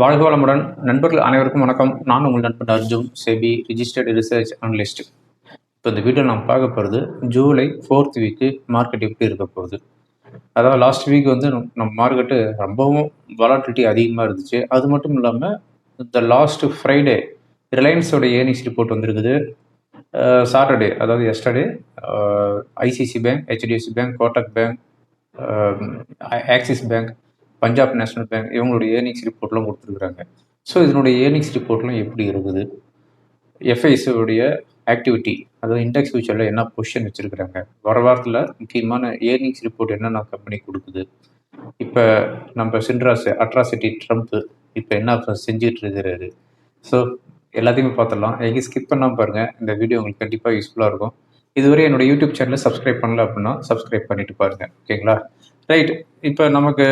வாழ்க வளமுடன் நண்பர்கள் அனைவருக்கும் வணக்கம். நான் உங்கள் நண்பன் Arjun, SEBI registered research analyst. இப்போ இந்த வீடியோ நான் பார்க்க போகிறது ஜூலை 4th வீக்கு மார்க்கெட் எப்படி இருக்க போகுது. அதாவது லாஸ்ட் வீக் வந்து நம்ம மார்க்கெட்டு ரொம்பவும் வாலட்டிலிட்டி அதிகமாக இருந்துச்சு. அது மட்டும் இல்லாமல் இந்த லாஸ்ட் ஃப்ரைடே ரிலையன்ஸோட ஏர்னிங்ஸ் ரிப்போர்ட் வந்திருக்குது. சாட்டர்டே அதாவது yesterday ICC bank, HDFC bank, Kotak bank, axis bank, Punjab national bank இவங்களுடைய ஏர்னிங்ஸ் ரிப்போர்ட்லாம் கொடுத்துருக்குறாங்க. ஸோ இதனுடைய ஏர்னிங்ஸ் ரிப்போர்ட்லாம் எப்படி இருக்குது, எஃப்ஐஸோடைய ஆக்டிவிட்டி, அதாவது இண்டெக்ஸ் ஃபியூச்சரில் என்ன பொசிஷன் வச்சுருக்குறாங்க, வர வாரத்தில் முக்கியமான ஏர்னிங்ஸ் ரிப்போர்ட் என்னென்ன கம்பெனி கொடுக்குது, இப்போ நம்ம அட்ராசிட்டி ட்ரம்ப்பு இப்போ என்ன செஞ்சுட்டு இருக்கிறாரு. ஸோ எல்லாத்தையுமே பார்த்துடலாம். எங்கேயும் ஸ்கிப் பண்ணாமல் பாருங்கள். இந்த வீடியோ உங்களுக்கு கண்டிப்பாக யூஸ்ஃபுல்லாக இருக்கும். இதுவரை என்னோட யூடியூப் சேனலை சப்ஸ்கிரைப் பண்ணல அப்படின்னா சப்ஸ்கிரைப் பண்ணிட்டு பாருங்கள். ஓகேங்களா? ரைட். இப்போ நமக்கு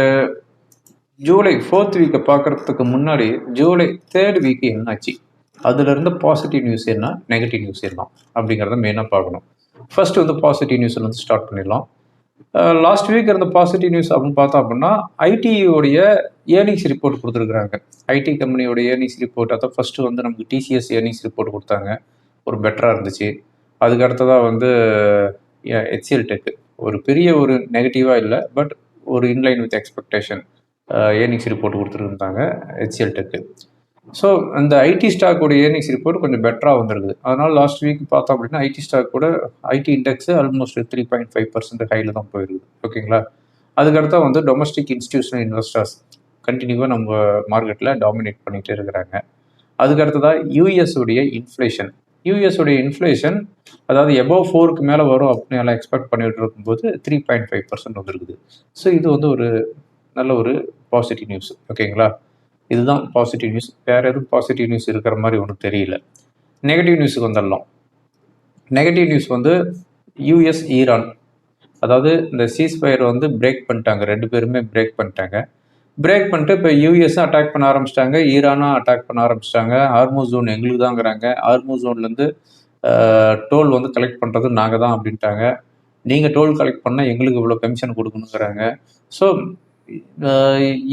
ஜூலை 4th வீக்கை பார்க்குறதுக்கு முன்னாடி ஜூலை 3rd வீக்கு என்னாச்சு, அதில் இருந்த பாசிட்டிவ் நியூஸ் என்ன, நெகட்டிவ் நியூஸ் என்ன அப்படிங்கிறத மெயினாக பார்க்கணும். ஃபர்ஸ்ட் வந்து பாசிட்டிவ் நியூஸில் வந்து ஸ்டார்ட் பண்ணிடலாம். லாஸ்ட் வீக் இருந்த பாசிட்டிவ் நியூஸ் அப்படின்னு பார்த்தோம் அப்படின்னா ஐடியோடைய ஏர்னிங்ஸ் ரிப்போர்ட் கொடுத்துருக்குறாங்க. ஐடி கம்பெனியோட ஏர்னிங்ஸ் ரிப்போர்ட், அதான் ஃபர்ஸ்ட் வந்து நமக்கு டிசிஎஸ் ஏர்னிங்ஸ் ரிப்போர்ட் கொடுத்தாங்க, ஒரு பெட்டராக இருந்துச்சு. அதுக்கு அடுத்ததாக வந்து ஹெச்சிஎல் டெக் ஒரு பெரிய ஒரு நெகட்டிவாக இல்லை, பட் ஒரு inline with expectation earnings report கொடுத்துருந்தாங்க ஹெச்சிஎல் டெக்கு. ஸோ அந்த ஐடி ஸ்டாக்கோட ஏர்னிங்ஸ் ரிப்போர்ட் கொஞ்சம் பெட்டராக வந்திருக்குது. அதனால் லாஸ்ட் வீக் பார்த்தோம் அப்படின்னா ஐடி ஸ்டாக் கூட ஐடி இண்டெக்ஸ் ஆல்மோஸ்ட் 3.5% ஹையில் தான் போயிருக்குது. ஓகேங்களா? அதுக்கடுத்தா வந்து டொமஸ்டிக் இன்ஸ்டிடியூஷனல் இன்வெஸ்டர்ஸ் கண்டினியூவாக நம்ம மார்க்கெட்டில் டாமினேட் பண்ணிகிட்டே இருக்கிறாங்க. அதுக்கடுத்ததாக யூஎஸோடைய இன்ஃப்ளேஷன் அதாவது எபோவ் 4க்கு மேலே வரும் அப்படின்னு எல்லாம் எக்ஸ்பெக்ட் பண்ணிட்டு இருக்கும்போது 3.5% வந்துருக்குது. ஸோ இது வந்து ஒரு நல்ல ஒரு பாசிட்டிவ் நியூஸ். ஓகேங்களா? இதுதான் பாசிட்டிவ் நியூஸ். வேறு எதுவும் பாசிட்டிவ் நியூஸ் இருக்கிற மாதிரி ஒன்றும் தெரியல. நெகட்டிவ் நியூஸுக்கு வந்துடலாம். நெகட்டிவ் நியூஸ் வந்து யூஎஸ் ஈரான், அதாவது இந்த சீஸ்ஃபயர் வந்து பிரேக் பண்ணிட்டாங்க. 2 பேருமே பிரேக் பண்ணிட்டாங்க. பிரேக் பண்ணிட்டு இப்போ யூஎஸும் அட்டாக் பண்ண ஆரம்பிச்சிட்டாங்க, ஈரானும் அட்டாக் பண்ண ஆரம்பிச்சிட்டாங்க. ஹார்மோஸ் ஜோன் எங்களுக்கு தாங்கிறாங்க. ஹார்மோஸ் ஜோன்லேருந்து டோல் வந்து கலெக்ட் பண்ணுறது நாங்கள் தான் அப்படின்ட்டாங்க. நீங்கள் டோல் கலெக்ட் பண்ணால் எங்களுக்கு இவ்வளோ கமிஷன் கொடுக்கணுங்கிறாங்க. ஸோ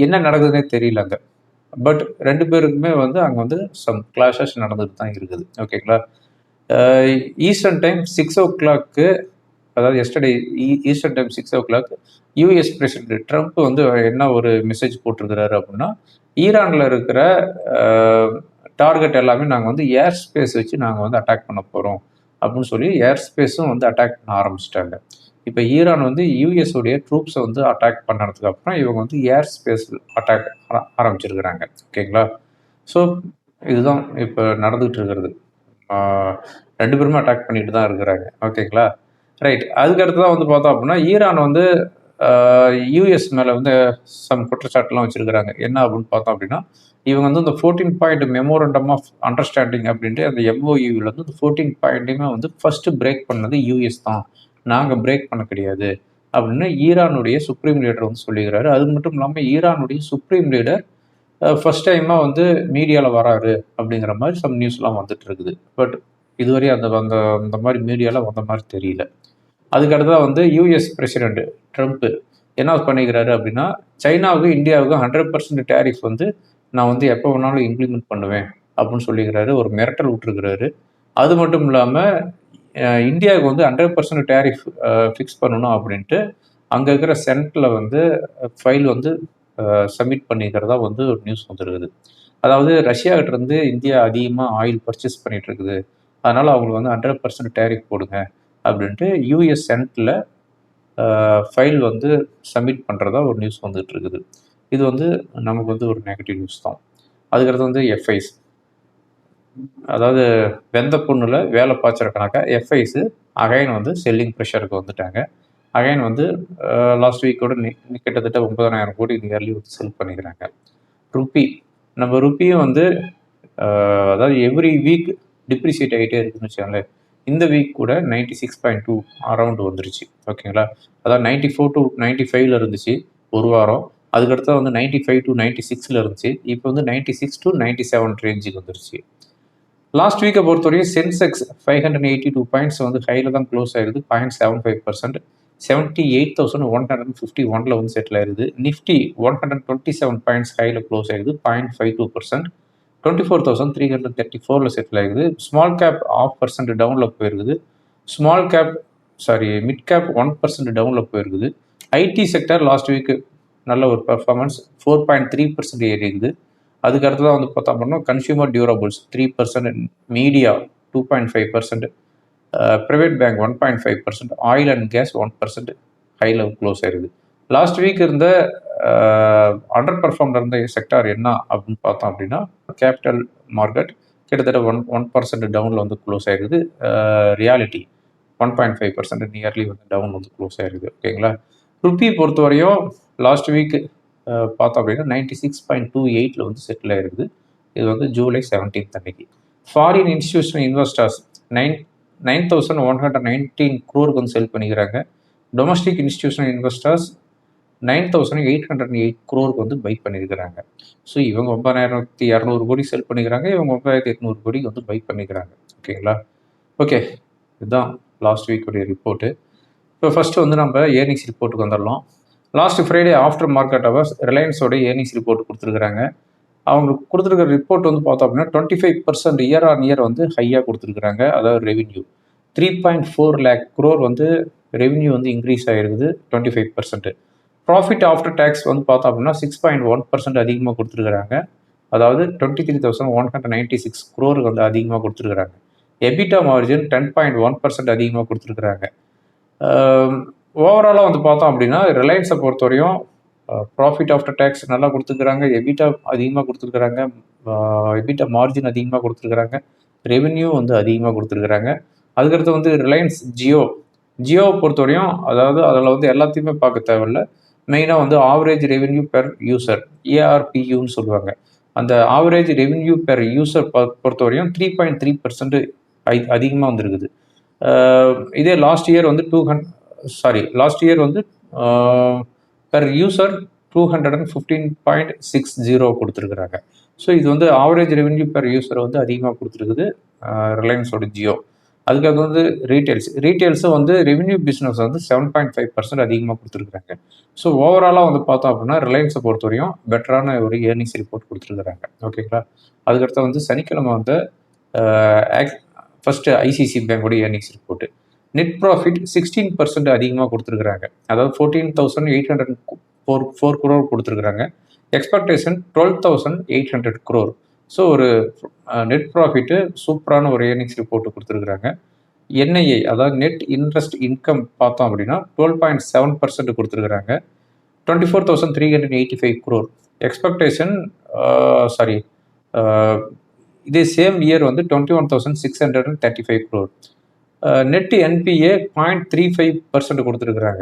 என்ன நடக்குதுன்னே தெரியல அங்கே. பட் 2 பேருக்குமே வந்து அங்கே வந்து சம் கிளாஷஸ் நடந்துட்டு தான் இருக்குது. ஓகேங்களா? ஈஸ்டர்ன் டைம் 6 o'clock, அதாவது yesterday eastern time 6 o'clock US president Trump வந்து என்ன ஒரு மெசேஜ் போட்டிருக்கிறாரு அப்படின்னா, ஈரானில் இருக்கிற டார்கெட் எல்லாமே நாங்கள் வந்து ஏர் ஸ்பேஸ் வச்சு நாங்கள் வந்து அட்டாக் பண்ண போகிறோம் அப்படின்னு சொல்லி ஏர் ஸ்பேஸும் வந்து அட்டாக் பண்ண ஆரம்பிச்சிட்டாங்க. இப்போ ஈரான் வந்து யூஎஸோடைய ட்ரூப்ஸை வந்து அட்டாக் பண்ணுறதுக்கு அப்புறம் இவங்க வந்து ஏர் ஸ்பேஸ் அட்டாக் ஆரம்பிச்சிருக்கிறாங்க. ஓகேங்களா? ஸோ இதுதான் இப்போ நடந்துகிட்டு இருக்கிறது. 2 பேருமே அட்டாக் பண்ணிட்டு தான் இருக்கிறாங்க. ஓகேங்களா? ரைட். அதுக்கடுத்து தான் வந்து பார்த்தோம் அப்படின்னா ஈரான் வந்து யூஎஸ் மேலே வந்து சம் குற்றச்சாட்டுலாம் வச்சுருக்கிறாங்க. என்ன அப்படின்னு பார்த்தோம் அப்படின்னா, இவங்க வந்து இந்த 14 பாயிண்ட் மெமோரண்டம் ஆஃப் அண்டர்ஸ்டாண்டிங் அப்படின்ட்டு அந்த எம்ஓயூவில் வந்து இந்த 14 பாயிண்ட்டுமே வந்து ஃபஸ்ட்டு பிரேக் பண்ணது யூஎஸ் தான், நாங்கள் பிரேக் பண்ண கிடையாது அப்படின்னு ஈரானுடைய சுப்ரீம் லீடர் வந்து சொல்லிக்கிறாரு. அது மட்டும் இல்லாமல் ஈரானுடைய சுப்ரீம் லீடர் ஃபர்ஸ்ட் டைமாக வந்து மீடியாவில் வராரு அப்படிங்கிற மாதிரி சம் நியூஸ்லாம் வந்துட்டு இருக்குது. பட் இதுவரை அந்த அந்த அந்த மாதிரி மீடியாவில் வந்த மாதிரி தெரியல. அதுக்கடுத்ததாக வந்து யூஎஸ் பிரசிடென்ட் ட்ரம்ப்பு என்ன பண்ணிக்கிறாரு அப்படின்னா, சைனாவுக்கு இந்தியாவுக்கு 100% டேரிஃப் வந்து நான் வந்து எப்போ வேணாலும் இம்ப்ளிமெண்ட் பண்ணுவேன் அப்படின்னு சொல்லிக்கிறாரு. ஒரு மிரட்டல் விட்டுருக்கிறாரு. அது மட்டும் இல்லாமல் இந்தியாவுக்கு வந்து 100% டேரிஃப் ஃபிக்ஸ் பண்ணணும் அப்படின்ட்டு அங்கே இருக்கிற செனட்டில் வந்து ஃபைல் வந்து சப்மிட் பண்ணிக்கிறதா வந்து ஒரு நியூஸ் வந்துருக்குது. அதாவது ரஷ்யாகிட்ட இருந்து இந்தியா அதிகமாக ஆயில் பர்ச்சேஸ் பண்ணிட்டு இருக்குது, அதனால் அவங்களுக்கு வந்து 100% டேரிஃப் போடுங்க அப்படின்ட்டு யூஎஸ் செனட்டில் ஃபைல் வந்து சப்மிட் பண்ணுறதா ஒரு நியூஸ் வந்துட்டு இருக்குது. இது வந்து நமக்கு வந்து ஒரு நெகட்டிவ் நியூஸ் தான். அதுக்கடுத்து வந்து எஃப்ஐஸ், அதாவது வெந்த பொண்ணுல வேலை பாய்ச்சற கணக்காக எஃப்ஐஸு அகைன் வந்து செல்லிங் ப்ரெஷருக்கு வந்துட்டாங்க. அகைன் வந்து லாஸ்ட் வீக்கோட கிட்டத்தட்ட 9,000 கோடி நியர்லி வந்து செல் பண்ணிக்கிறாங்க. நம்ம ருப்பியும் வந்து அதாவது எவ்ரி வீக் டிப்ரிசியேட் ஆகிட்டே இருக்குன்னு வச்சுக்கோங்களேன். இந்த வீக் கூட 96.2 அரௌண்ட் வந்துருச்சு. ஓகேங்களா? அதாவது 94 to 95 இருந்துச்சு ஒரு வாரம். அதுக்கடுத்து வந்து 95 to 96 இருந்துச்சு. இப்போ வந்து 96 to 97 ரேஞ்சுக்கு வந்துருச்சு. லாஸ்ட் வீக்கை பொறுத்தவரைக்கும் சென்செக்ஸ் 582 பாயிண்ட்ஸ் வந்து ஹையில் தான் க்ளோஸ் ஆகிருது, 0.75%. 78,151 வந்து செட்டில் ஆயிருது. நிஃப்டி 127 பாயிண்ட்ஸ் ஹையில் க்ளோஸ் ஆயிருது, 0.52%. 24,334 செட்டில் ஆகுது. ஸ்மால் கேப் 0.5% டவுனில் போயிருக்குது. மிட் கேப் 1% டவுனில் போயிருக்குது. ஐடி செக்டர் லாஸ்ட் வீக் நல்ல ஒரு பெர்ஃபார்மன்ஸ், 4.3% ஏறி இருக்குது. அதுக்கு அடுத்ததான் வந்து பார்த்தா அப்படின்னா consumer durables 3%, media 2.5%, private bank 1.5%, oil and gas 1% ஹையில் க்ளோஸ் ஆயிருது. லாஸ்ட் வீக் இருந்த அண்டர் பெர்ஃபார்ம் இருந்த செக்டார் என்ன அப்படின்னு பார்த்தோம் அப்படின்னா கேபிட்டல் மார்க்கெட் கிட்டத்தட்ட 1% டவுனில் வந்து க்ளோஸ் ஆயிருக்குது. ரியாலிட்டி 1.5% நியர்லி வந்து டவுன் வந்து க்ளோஸ் ஆயிருக்குது. ஓகேங்களா. ருப்பி பொறுத்தவரையும் லாஸ்ட் வீக் பார்த்தோம் அப்படின்னா 96.28 வந்து செட்டில் ஆயிருக்குது. இது வந்து ஜூலை 17 அன்னைக்கு. ஃபாரின் இன்ஸ்டிடியூஷனல் இன்வெஸ்டர்ஸ் 9,119 crore வந்து செல் பண்ணிக்கிறாங்க. டொமஸ்டிக் இன்ஸ்டிடியூஷனல் இன்வெஸ்டர்ஸ் 9,808 crore வந்து பை பண்ணியிருக்கிறாங்க. ஸோ இவங்க 9,200 கோடி செல் பண்ணிக்கிறாங்க, இவங்க 9,800 கோடி வந்து பை பண்ணிக்கிறாங்க. ஓகேங்களா. ஓகே, இதுதான் லாஸ்ட் வீக்குடைய ரிப்போர்ட்டு. இப்போ ஃபஸ்ட்டு வந்து நம்ம ஏர்னிங்ஸ் ரிப்போர்ட்டுக்கு வந்துடலாம். Last Friday after market hours ரிலையன்ஸோட ஏர்னிங்ஸ் ரிப்போர்ட் கொடுத்துருக்குறாங்க. அவங்க கொடுத்துருக்கிற ரிப்போர்ட் வந்து பார்த்தோம் அப்படின்னா 25% இயர் ஆன் இயர் வந்து ஹையாக கொடுத்துருக்குறாங்க. அதாவது ரெவென்யூ 3.4 lakh crore வந்து ரெவென்யூ வந்து இன்க்ரீஸ் ஆகிருக்குது 25%. ப்ராஃபிட் ஆஃப்டர் டேக்ஸ் வந்து பார்த்தோம் அப்படின்னா 6.1% அதிகமாக கொடுத்துருக்குறாங்க. அதாவது 23,196 crore வந்து அதிகமாக கொடுத்துருக்குறாங்க. எபிட்டா மார்ஜின் 10.1% அதிகமாக கொடுத்துருக்குறாங்க. ஓவராலாக வந்து பார்த்தோம் அப்படின்னா ரிலையன்ஸை பொறுத்தவரையும் ப்ராஃபிட் ஆஃப்டர் டேக்ஸ் நல்லா கொடுத்துருக்குறாங்க, எபிட்டா அதிகமாக கொடுத்துருக்குறாங்க, எபிட்டா மார்ஜின் அதிகமாக கொடுத்துருக்குறாங்க, ரெவென்யூ வந்து அதிகமாக கொடுத்துருக்குறாங்க. அதுக்கடுத்து வந்து ரிலையன்ஸ் ஜியோவை பொறுத்தவரையும் அதாவது அதில் வந்து எல்லாத்தையுமே பார்க்க தேவையில்ல. மெயினாக வந்து ஆவரேஜ் ரெவென்யூ பெர் யூசர், ஏஆர்பியூன்னு சொல்லுவாங்க. அந்த ஆவரேஜ் ரெவென்யூ பெர் யூசர் பொறுத்தவரையும் 3.3% அதிகமாக வந்துருக்குது. இதே லாஸ்ட் இயர் வந்து பெர் யூசர் 215.60 கொடுத்துருக்குறாங்க. ஸோ இது வந்து ஆவரேஜ் ரெவென்யூ பெர் யூசர் வந்து அதிகமாக கொடுத்துருக்குது ரிலையன்ஸோட ஜியோ. அதுக்காக வந்து ரீட்டெயில்ஸும் வந்து ரெவென்யூ பிஸ்னஸ் வந்து 7.5% அதிகமாக கொடுத்துருக்குறாங்க. ஸோ ஓவராலாக வந்து பார்த்தோம் அப்படின்னா ரிலையன்ஸை பொறுத்தவரையும் பெட்டரான ஒரு ஏர்னிங்ஸ் ரிப்போர்ட் கொடுத்துருக்குறாங்க. ஓகேங்களா. அதுக்கடுத்து வந்து சனிக்கிழமை வந்து ஃபஸ்ட்டு ஐசிசி பேங்கோட ஏர்னிங்ஸ் ரிப்போர்ட்டு. நெட் ப்ராஃபிட் 16% அதிகமாக கொடுத்துருக்குறாங்க. அதாவது 14,804 crore கொடுத்துருக்குறாங்க. Expectation 12,800 crore. ஸோ ஒரு நெட் ப்ராஃபிட்டு சூப்பரான ஒரு ஏர்னிங்ஸ் ரிப்போர்ட்டு கொடுத்துருக்குறாங்க. என்ஐஏ அதாவது நெட் இன்ட்ரெஸ்ட் இன்கம் பார்த்தோம் அப்படின்னா 12.7% கொடுத்துருக்குறாங்க. 24,385 crore. எக்ஸ்பெக்டேஷன் இதே சேம் இயர் வந்து 21,635 crore. நெட் என்பிஏ 0.35% கொடுத்துருக்குறாங்க.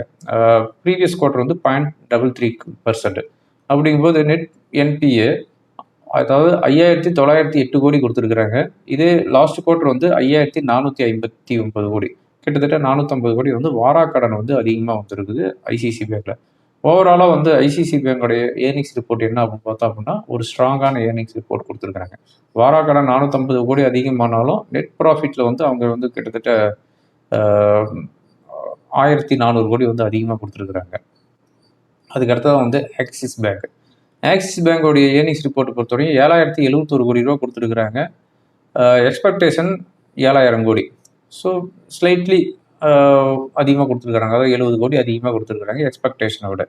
ப்ரீவியஸ் குவார்டர் வந்து 0.33%. அப்படிங்கும்போது நெட் என்பிஏ அதாவது 5,908 கோடி கொடுத்துருக்குறாங்க. இதே லாஸ்ட் குவார்டர் வந்து 5,459 கோடி, கிட்டத்தட்ட 450 கோடி வந்து வாராக்கடன் வந்து அதிகமாக வந்துருக்குது ஐசிசி பேங்க்கில். ஓவராலாக வந்து ஐசிசி பேங்கோடைய ஏர்னிங்ஸ் ரிப்போர்ட் என்ன அப்படின்னு பார்த்தோம் அப்படின்னா ஒரு ஸ்ட்ராங்கான ஏர்னிங்ஸ் ரிப்போர்ட் கொடுத்துருக்குறாங்க. வாராக்கடன் 450 கோடி அதிகமானாலும் நெட் ப்ராஃபிட்டில் வந்து அவங்க வந்து கிட்டத்தட்ட 1,400 கோடி வந்து அதிகமாக கொடுத்துருக்குறாங்க. அதுக்கடுத்ததான் வந்து ஆக்சிஸ் பேங்கோடைய ஏர்னிங்ஸ் ரிப்போர்ட் பொறுத்தவரையும் 7,071 கோடி ரூபா கொடுத்துருக்குறாங்க. எக்ஸ்பெக்டேஷன் 7,000 கோடி. ஸோ ஸ்லைட்லி அதிகமாக கொடுத்துருக்குறாங்க. அதாவது 70 கோடி அதிகமாக கொடுத்துருக்குறாங்க எக்ஸ்பெக்டேஷனை விட.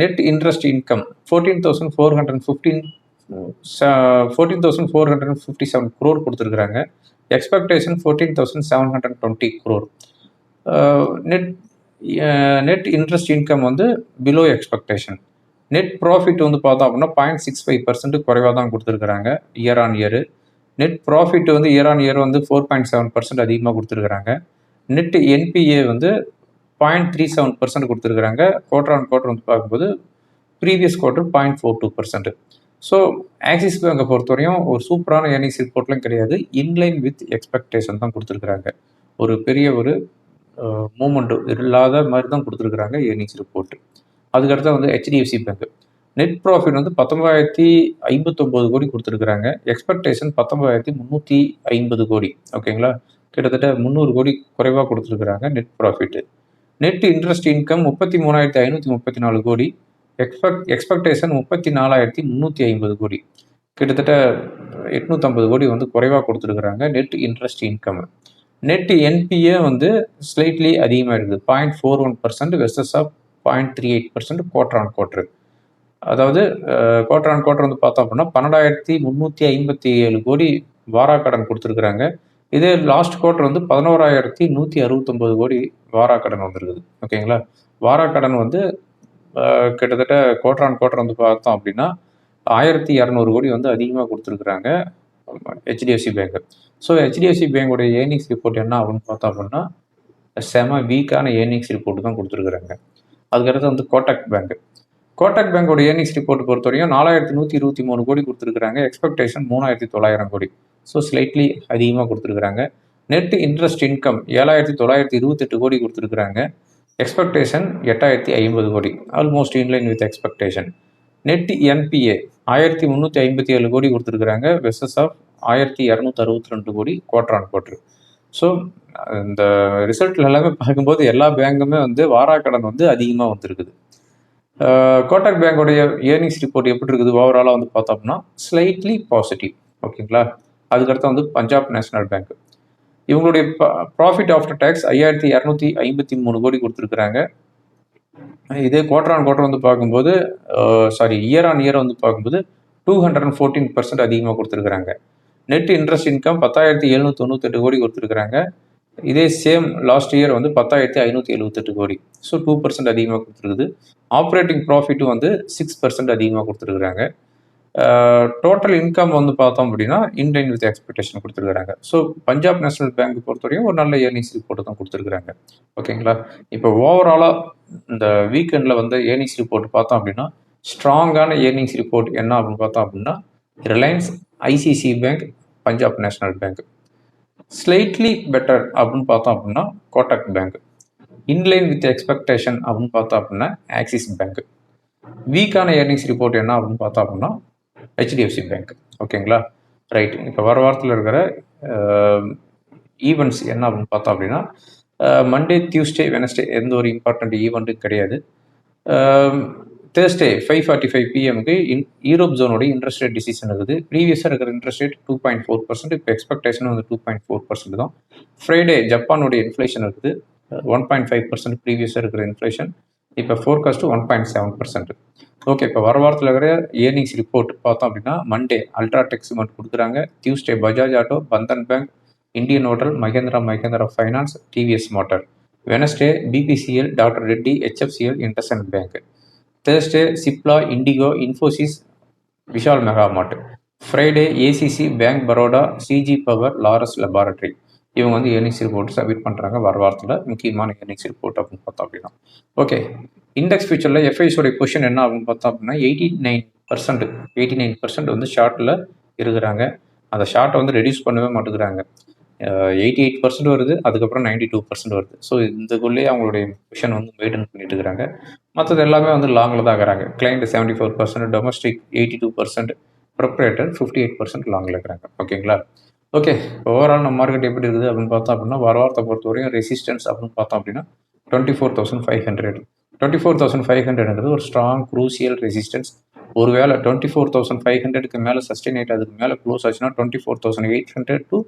நெட் இன்ட்ரெஸ்ட் இன்கம் 14,457 crore கொடுத்துருக்குறாங்க. Expectation 14,720 crore. Net interest income வந்து பிலோ எக்ஸ்பெக்டேஷன். நெட் ப்ராஃபிட் வந்து பார்த்தோம் அப்படின்னா 0.65% குறைவாக தான் கொடுத்துருக்குறாங்க year on year. Net profit வந்து இயர் ஆன் இயர் வந்து 4.7% அதிகமாக கொடுத்துருக்குறாங்க. நெட் என்பிஏ வந்து 0.37% கொடுத்துருக்குறாங்க. குவார்டர் ஆன் குவார்டர் வந்து பார்க்கும்போது ப்ரீவியஸ் குவார்டர் 0.42%. ஸோ ஆக்சிஸ் பேங்கை பொறுத்தவரையும் ஒரு சூப்பரான ஏர்னிங்ஸ் ரிப்போர்ட்லாம் கிடையாது, இன்லைன் வித் எக்ஸ்பெக்டேஷன் தான் கொடுத்துருக்குறாங்க. ஒரு பெரிய ஒரு மூமெண்ட் இல்லாத மாதிரி தான் கொடுத்துருக்குறாங்க ஏர்னிங்ஸ் ரிப்போர்ட். அதுக்கடுத்து வந்து ஹெச்டிஎஃப்சி பேங்க் நெட் ப்ராஃபிட் வந்து 19,059 கோடி கொடுத்துருக்குறாங்க. எக்ஸ்பெக்டேஷன் 19,350 கோடி. ஓகேங்களா. கிட்டத்தட்ட 300 கோடி குறைவாக கொடுத்துருக்குறாங்க net profit. Net interest income 33,534 கோடி. எக்ஸ்பெக்டேஷன் 34,350 கோடி. கிட்டத்தட்ட 850 கோடி வந்து குறைவாக கொடுத்துருக்குறாங்க net interest income. Net NPA வந்து ஸ்லைட்லி அதிகமாக இருக்குது, 0.41% versus of 0.38% quarter on quarter. அதாவது குவார்டர் ஆன் குவார்டர் வந்து பார்த்தோம் அப்படின்னா 12,357 கோடி வாராக்கடன் கொடுத்துருக்குறாங்க. இதே லாஸ்ட் குவார்டர் வந்து 11,169 கோடி வாராக்கடன் வந்துருக்குது. ஓகேங்களா, வாராக்கடன் வந்து கிட்டத்தட்ட குவார்டர் ஆன் குவார்டர் வந்து பார்த்தோம் அப்படின்னா 1,200 கோடி வந்து அதிகமாக கொடுத்துருக்குறாங்க ஹெச்டிஎஃப்சி பேங்க். ஸோ ஹெச்டிஎஃப்சி பேங்கோடைய ஏர்னிங்ஸ் ரிப்போர்ட் என்ன ஆகுன்னு பார்த்தோம் அப்படின்னா செம வீக்கான ஏர்னிங்ஸ் ரிப்போர்ட் தான் கொடுத்துருக்குறாங்க. அதுக்கடுத்து வந்து கோட்டக் பேங்க். கோட்டக் பேங்கோட ஏர்னிங்ஸ் ரிப்போர்ட் பொறுத்தவரையும் 4,123 கோடி கொடுத்துருக்குறாங்க. எக்ஸ்பெக்டேஷன் 3,900 கோடி. ஸோ ஸ்லைட்லி அதிகமாக கொடுத்துருக்குறாங்க. நெட் இன்ட்ரெஸ்ட் இன்கம் 7,928 கோடி கொடுத்துருக்குறாங்க. எக்ஸ்பெக்டேஷன் 8,050 கோடி, almost inline with expectation. Net NBA 1,357 கோடி கொடுத்துருக்குறாங்க வெர்சஸ் ஆஃப் 1,262 கோடி குவார்டர் ஆன் குவார்டர். ஸோ இந்த ரிசல்ட்ல எல்லாமே பார்க்கும்போது எல்லா பேங்குமே வந்து வாராக்கடன் வந்து அதிகமாக வந்துருக்குது. கோட்டக் பேங்கோடைய ஏர்னிங்ஸ் ரிப்போர்ட் எப்படி இருக்குது ஓவராலாக வந்து பார்த்தோம்னா ஸ்லைட்லி பாசிட்டிவ். ஓகேங்களா, அதுக்கடுத்து வந்து பஞ்சாப் நேஷனல் பேங்க். இவங்களுடைய ப்ராஃபிட் ஆஃப்டர் டேக்ஸ் 5,253 கோடி கொடுத்துருக்குறாங்க. இதே குவார்டர் ஆன் குவார்டர் வந்து பார்க்கும்போது இயர் ஆன் இயர் வந்து பார்க்கும்போது 214% அதிகமாக கொடுத்துருக்குறாங்க. நெட் இன்ட்ரெஸ்ட் இன்கம் 10,798 கோடி கொடுத்துருக்குறாங்க. இதே சேம் லாஸ்ட் இயர் வந்து 10,578 கோடி. ஸோ 2% அதிகமாக கொடுத்துருக்குது. ஆப்ரேட்டிங் ப்ராஃபிட்டும் வந்து 6% அதிகமாக கொடுத்துருக்குறாங்க. டோட்டல் இன்கம் வந்து பார்த்தோம் அப்படின்னா இன்லைன் வித் எக்ஸ்பெக்டேஷன் கொடுத்துருக்குறாங்க. ஸோ பஞ்சாப் நேஷனல் பேங்க் பொறுத்தவரையும் ஒரு நல்ல ஏர்னிங்ஸ் ரிப்போர்ட் தான் கொடுத்துருக்குறாங்க. ஓகேங்களா, இப்போ ஓவராலாக இந்த வீக்கெண்டில் வந்து ஏர்னிங்ஸ் ரிப்போர்ட் பார்த்தோம் அப்படின்னா ஸ்ட்ராங்கான ஏர்னிங்ஸ் ரிப்போர்ட் என்ன அப்படின்னு பார்த்தோம் அப்படின்னா Reliance, ICC bank, Punjab national bank. Slightly better அப்படின்னு பார்த்தோம் அப்படின்னா Kotak bank. Inline with expectation அப்படின்னு பார்த்தோம் அப்படின்னா ஆக்சிஸ் பேங்க். வீக்கான ஏர்னிங்ஸ் ரிப்போர்ட் என்ன அப்படின்னு பார்த்தோம் அப்படின்னா ஹெச்டிஎஃப்சி பேங்க். ஓகேங்களா, ரைட். இப்போ வர வாரத்தில் இருக்கிற ஈவெண்ட்ஸ் என்ன அப்படின்னு பார்த்தோம் அப்படின்னா மண்டே, டியூஸ்டே, வெனஸ்டே எந்த ஒரு இம்பார்ட்டண்ட் ஈவெண்ட்டும் கிடையாது. தேர்ஸ்டே 5:45 PM யூரோப் ஜோனோட இன்ட்ரெஸ்ட் ரேட் டிசிஷன் இருக்குது. ப்ரீவியஸாக இருக்கிற இன்ட்ரெஸ்ட் ரேட் 2.4%, இப்போ எக்ஸ்பெக்டேஷன் வந்து 2.4% தான். ஃப்ரைடே ஜப்பானோட இன்ஃப்ளேஷன் இருக்குது 1.5%, ப்ரீவியஸாக இருக்கிற இன்ஃப்ளேஷன். இப்போ ஃபோர்காஸ்ட்டு 1.7%. ஓகே, இப்போ வர வாரத்தில் இருக்கிற ஏர்னிங்ஸ் ரிப்போர்ட் பார்த்தோம் அப்படின்னா மண்டே அல்ட்ராடெக் சிமெண்ட் கொடுக்குறாங்க. Tuesday Bajaj Auto, Bandhan Bank, Indian Hotel, Mahindra Finance, TVS Motor. Wednesday BPCL, Doctor Reddy, HFCL, IndusInd Bank. Thursday Cipla, IndiGo, Infosys, Vishal Mega Mart. Friday ACC, Bank Baroda, CG Power, Laurus Laboratory. இவங்க வந்து ஏர்னிங்ஸ் ரிப்போர்ட் சப்மிட் பண்ணுறாங்க வர வாரத்தில். முக்கியமான earnings report அப்படின்னு பார்த்தோம் அப்படின்னா ஓகே. இண்டெக்ஸ் ஃபியூச்சரில் எஃப்ஐஸோடைய பொசிஷன் என்ன அப்படின்னு பார்த்தோம் அப்படின்னா 89% வந்து ஷார்ட்டில் இருக்கிறாங்க. அந்த ஷார்ட்டை வந்து ரெடியூஸ் பண்ணவே மாட்டேங்கிறாங்க. 88% வருது, அதுக்கப்புறம் 92% வருது. ஸோ இதுக்குள்ளேயே அவங்களுடைய பொசிஷன் வந்து மெயின்டைன் பண்ணிட்டு இருக்கிறாங்க. மற்றது எல்லாமே வந்து லாங்கில் தான் இருக்கிறாங்க. கிளைண்ட் 74%, டொமஸ்டிக் 82%, ப்ரொப்ரேட்டர் 58% லாங்கில் இருக்கிறாங்க. ஓகேங்களா, ஓகே. ஓவரால் நம்ம மார்க்கெட் எப்படி இருக்குது அப்படின்னு பார்த்தோம் அப்படின்னா வர வாரத்தை பொறுத்தவரையும் ரெசிஸ்டன்ஸ் அப்படின்னு பார்த்தோம் அப்படின்னா 24,500. 24,500ங்கிறது ஒரு ஸ்ட்ராங் க்ரூசியல் ரெசிஸ்டன்ஸ். ஒருவேளை 24,500க்கு மேலே சஸ்டெயின் ஆகிட்டு அதுக்கு மேலே க்ளோஸ் ஆச்சுன்னா 24,800 to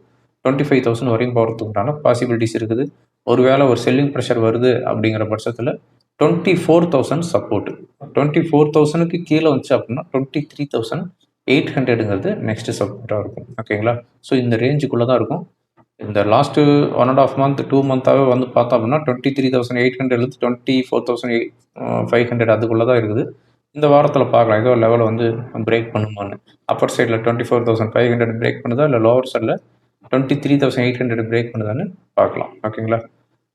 25,000 வரையும் போகிறதுக்குண்டான பாசிபிலிட்டிஸ் இருக்குது. ஒருவேளை ஒரு செல்லிங் ப்ரெஷர் வருது அப்படிங்கிற பட்சத்தில் 24,000 சப்போர்ட். 24,000க்கு கீழே வந்துச்சு அப்படின்னா 23,800ங்கிறது நெக்ஸ்ட் சப்போர்ட்டாக இருக்கும். ஓகேங்களா, ஸோ இந்த ரேஞ்சுக்குள்ளே தான் இருக்கும். இந்த லாஸ்ட்டு 1.5 month 2 monthாகவே வந்து பார்த்தோம் அப்படின்னா 23,800 24,500 அதுக்குள்ளே தான் இருக்குது. இந்த வாரத்தில் பார்க்கலாம் ஏதோ லெவலை வந்து பிரேக் பண்ணுமான்னு. அப்பர் சைடில் 24,500 பிரேக் பண்ணுதா, இல்லை லோவர் சைடில் 23,800 பிரேக் பண்ணுதான்னு பார்க்கலாம். ஓகேங்களா,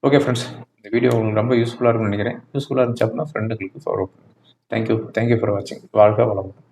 ஓகே ஃப்ரெண்ட்ஸ், இந்த வீடியோ உங்களுக்கு ரொம்ப யூஸ்ஃபுல்லாக இருக்கும்னு நினைக்கிறேன். யூஸ்ஃபுல்லாக இருந்துச்சு அப்படின்னா ஃப்ரெண்டுகளுக்கு ஃபார்வர்ட் பண்ணுங்கள். தேங்க்யூ ஃபார் வாட்சிங். வாழ்க வளமுடன்.